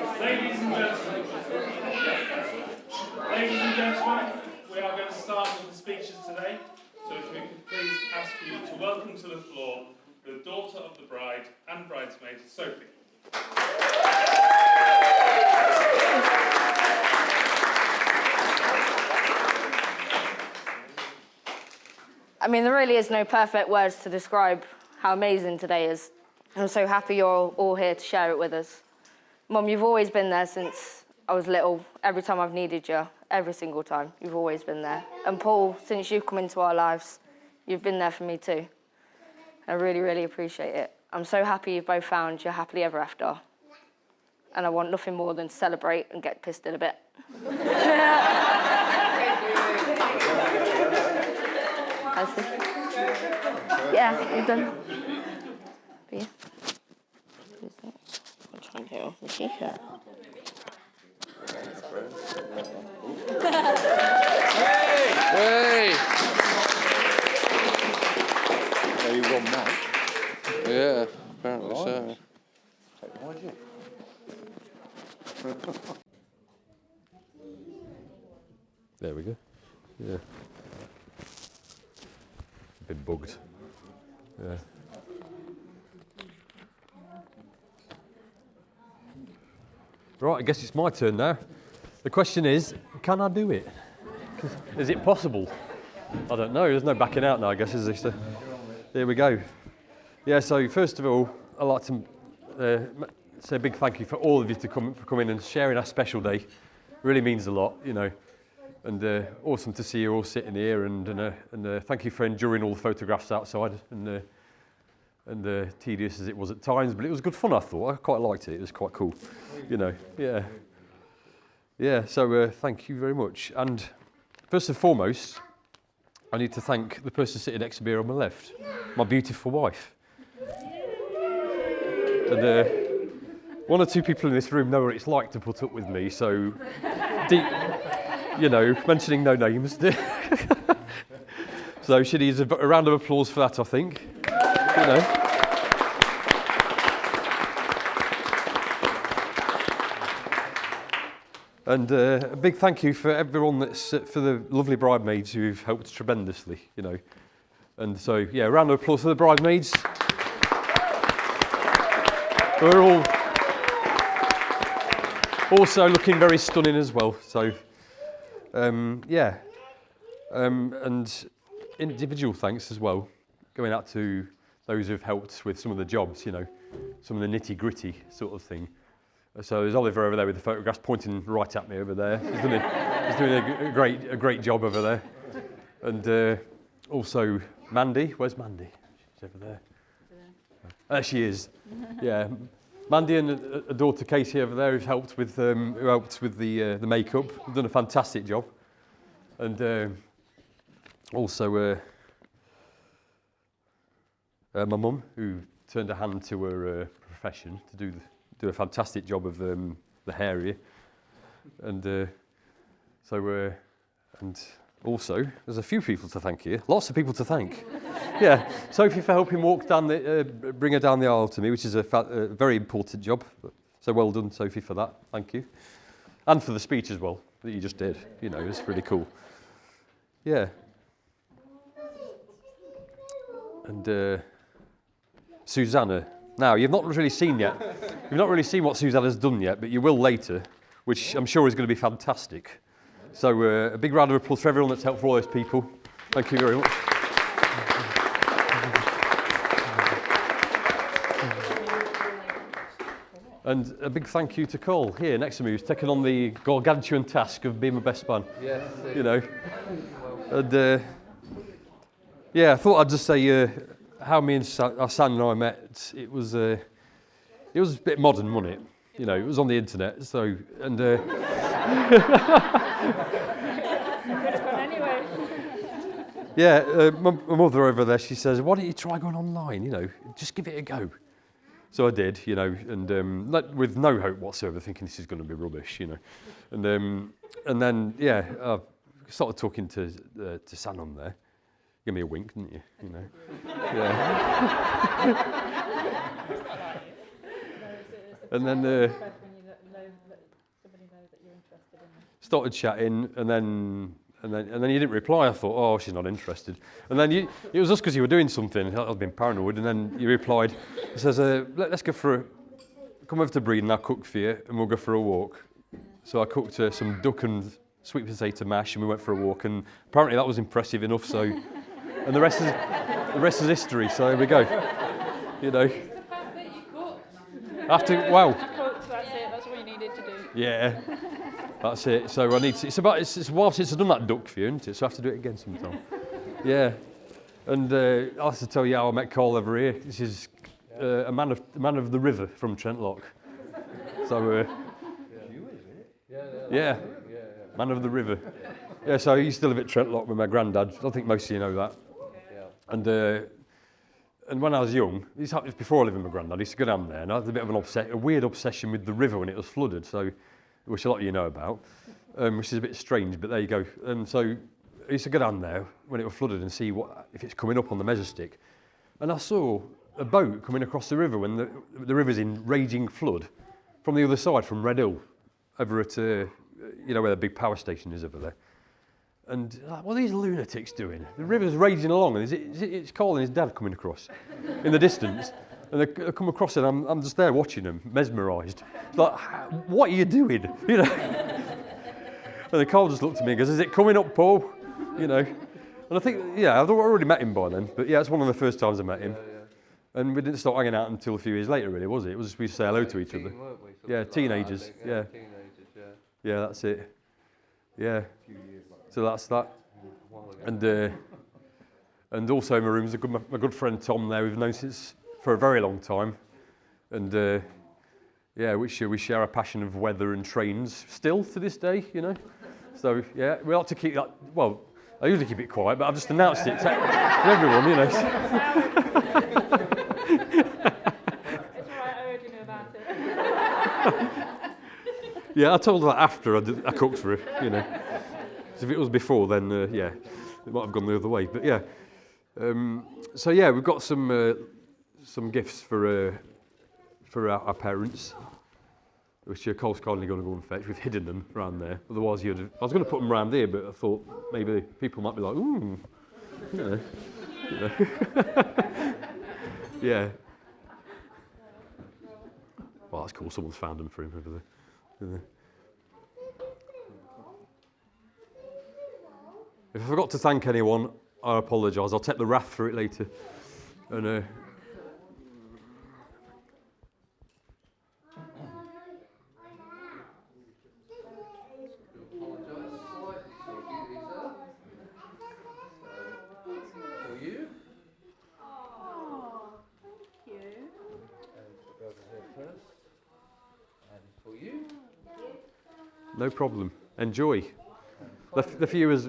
Ladies and gentlemen, we are going to start with the speeches today. So if we could please ask you to welcome to the floor the daughter of the bride and bridesmaid, Sophie. I mean, there really is no perfect words to describe how amazing today is. I'm so happy you're all here to share it with us. Mum, you've always been there since I was little. Every time I've needed you, every single time, you've always been there. And Paul, since you've come into our lives, you've been there for me too. I really, really appreciate it. I'm so happy you've both found your happily ever after. And I want nothing more than to celebrate and get pissed in a bit. Yeah, you're done. Yeah. I'm trying to do the t-shirt. Hey! Yeah, you won that. Yeah, apparently so. Technology. There we go. Yeah. A bit bugged. Yeah. Right, I guess it's my turn now. The question is, can I do it? Is it possible? I don't know. There's no backing out now, I guess, is there? So, here we go. Yeah, so first of all, I'd like to say a big thank you for all of you for coming and sharing our special day. It really means a lot, you know. And awesome to see you all sitting here, and thank you for enduring all the photographs outside, and tedious as it was at times, but it was good fun, I thought. I quite liked it. It was quite cool, you know. Yeah. Yeah, so thank you very much. And first and foremost, I need to thank the person sitting next to me on my left, my beautiful wife. And one or two people in this room know what it's like to put up with me, so deep, you know, mentioning no names. So she needs a round of applause for that, I think. You know. And a big thank you for everyone for the lovely bridesmaids who've helped tremendously, you know. And so, yeah, a round of applause for the bridesmaids. We're all also looking very stunning as well. So, yeah. And individual thanks as well, going out to those who've helped with some of the jobs, you know, some of the nitty-gritty sort of thing. So there's Oliver over there with the photographs pointing right at me over there. He's doing a great job over there. And also Mandy. Where's Mandy? She's over there. There she is. Yeah, Mandy and a daughter Casey over there who helped with the makeup. They've done a fantastic job. And also my mum, who turned a hand to her profession to do a fantastic job of the hair here. And and also there's a few people to thank here. Lots of people to thank. Yeah, Sophie for helping bring her down the aisle to me, which is a very important job. So well done, Sophie, for that. Thank you. And for the speech as well that you just did. You know, it's really cool. Yeah. And Susanna. Now, you've not really seen what Susanna's done yet, but you will later, which I'm sure is going to be fantastic. So a big round of applause for everyone that's helped for all those people. Thank you very much. And a big thank you to Cole here next to me, who's taken on the gargantuan task of being my best man. Yes. You know. And yeah, I thought I'd just say how me and Assandra and I met. It was a bit modern, wasn't it? You know, it was on the internet. So and. Yeah, my mother over there, she says, why don't you try going online, you know, just give it a go. So I did, you know, and with no hope whatsoever, thinking this is going to be rubbish, you know. And then, yeah, I started talking to Sam there. Give me a wink, didn't you? You know. Yeah. And then, started chatting, and then you didn't reply. I thought, oh, she's not interested. And then it was just because you were doing something. I've been paranoid. And then you replied. He says, let's go come over to Breed and I'll cook for you, and we'll go for a walk. So I cooked some duck and sweet potato mash, and we went for a walk. And apparently that was impressive enough. So, and the rest is history. So there we go. You know. The fact that you cooked. After wow. You cooked, that's it. That's what you needed to do. Yeah. That's it. So I need to. It's a while since I've done that duck for you, isn't it? So I have to do it again sometime. Yeah. And I have to tell you how I met Carl over here. This is a man of the river from Trentlock. So. Yeah. Man of the river. Yeah. So I used to live at Trentlock with my granddad. I don't think most of you know that. And when I was young, this happened before I lived with my granddad. I used to go down there, and I had a bit of a weird obsession with the river when it was flooded. So. Which a lot of you know about, which is a bit strange, but there you go. So I used to go down there when it was flooded and see if it's coming up on the measure stick. And I saw a boat coming across the river when the river's in raging flood from the other side, from Red Hill, over at, where the big power station is over there. And what are these lunatics doing? The river's raging along, and it's Carl and his dad coming across in the distance. And they come across it, and I'm just there watching them, mesmerised. It's like, what are you doing? You know. And the Carl just looked at me and goes, "Is it coming up, Paul?" You know. And I think, I'd already met him by then, but it's one of the first times I met him. And we didn't start hanging out until a few years later, really, was it? It was just we say hello to each other. Yeah, teenagers. Yeah. Yeah, that's it. Yeah. So that's that. And also in my room is my good friend Tom there. We've known since for a very long time, and we share a passion of weather and trains still to this day, you know. So we like to keep that. Well, I usually keep it quiet, but I've just announced it to everyone, you know. It's alright, I already know about it. Yeah, I told her that after I cooked for her, you know. So if it was before, then it might have gone the other way. But we've got some gifts for our parents, which Cole's kindly going to go and fetch. We've hidden them around there. Otherwise, I was going to put them around here, but I thought maybe people might be like, ooh, you know. Yeah. Well, that's cool. Someone's found them for him over there. If I forgot to thank anyone, I apologise. I'll take the wrath for it later. And no problem. Enjoy. The few as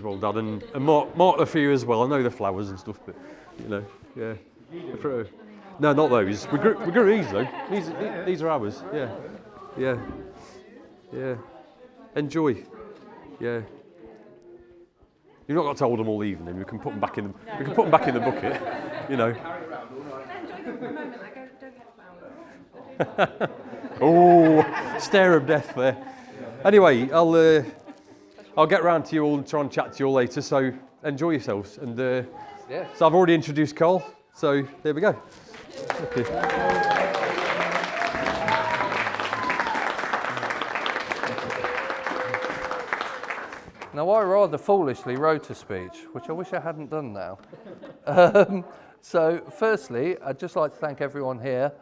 well, Dad, and Mark the few as well. I know the flowers and stuff, but you know, yeah. No, not those. We grew these though. These are ours. Yeah. Enjoy. Yeah. You've not got to hold them all evening. We can put them back in the bucket. You know. Enjoy them for a moment. Don't get flowers. Oh, stare of death there. Anyway, I'll get round to you all and try and chat to you all later. So enjoy yourselves. And so I've already introduced Carl. So there we go. Okay. Now, I rather foolishly wrote a speech, which I wish I hadn't done now. So, firstly, I'd just like to thank everyone here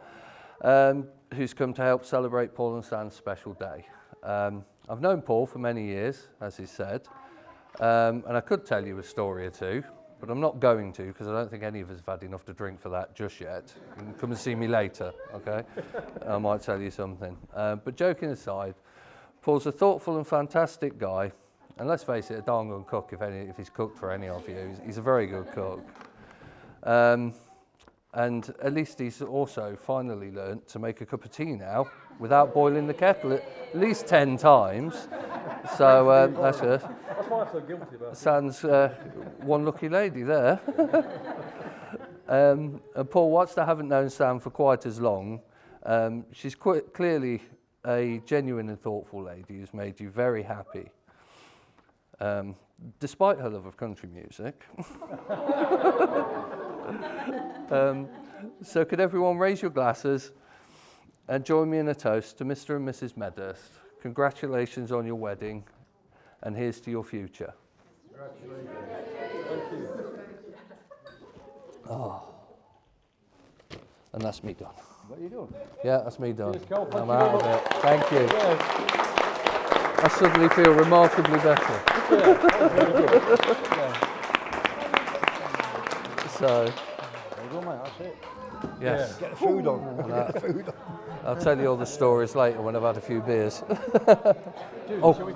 who's come to help celebrate Paul and Stan's special day. I've known Paul for many years, as he said, and I could tell you a story or two, but I'm not going to because I don't think any of us have had enough to drink for that just yet. You can come and see me later, okay? I might tell you something. But joking aside, Paul's a thoughtful and fantastic guy, and let's face it, a darn good cook if he's cooked for any of you. He's a very good cook. And at least he's also finally learnt to make a cup of tea now without boiling the kettle at least 10 times. So that's good. That's why I feel guilty about it. Sans one lucky lady there. And Paul, whilst I haven't known Sam for quite as long, she's clearly a genuine and thoughtful lady who's made you very happy, despite her love of country music. So could everyone raise your glasses and join me in a toast to Mr. and Mrs. Medhurst. Congratulations on your wedding, and here's to your future. Congratulations. Thank you. Oh. And that's me done. What are you doing? Yeah, that's me done. Cheers, Carl. I'm out of it. Thank you. I suddenly feel remarkably better. So, There you go, mate. That's it. yes. Get the food on. Get the food on. I'll tell you all the stories later when I've had a few beers. Shall we-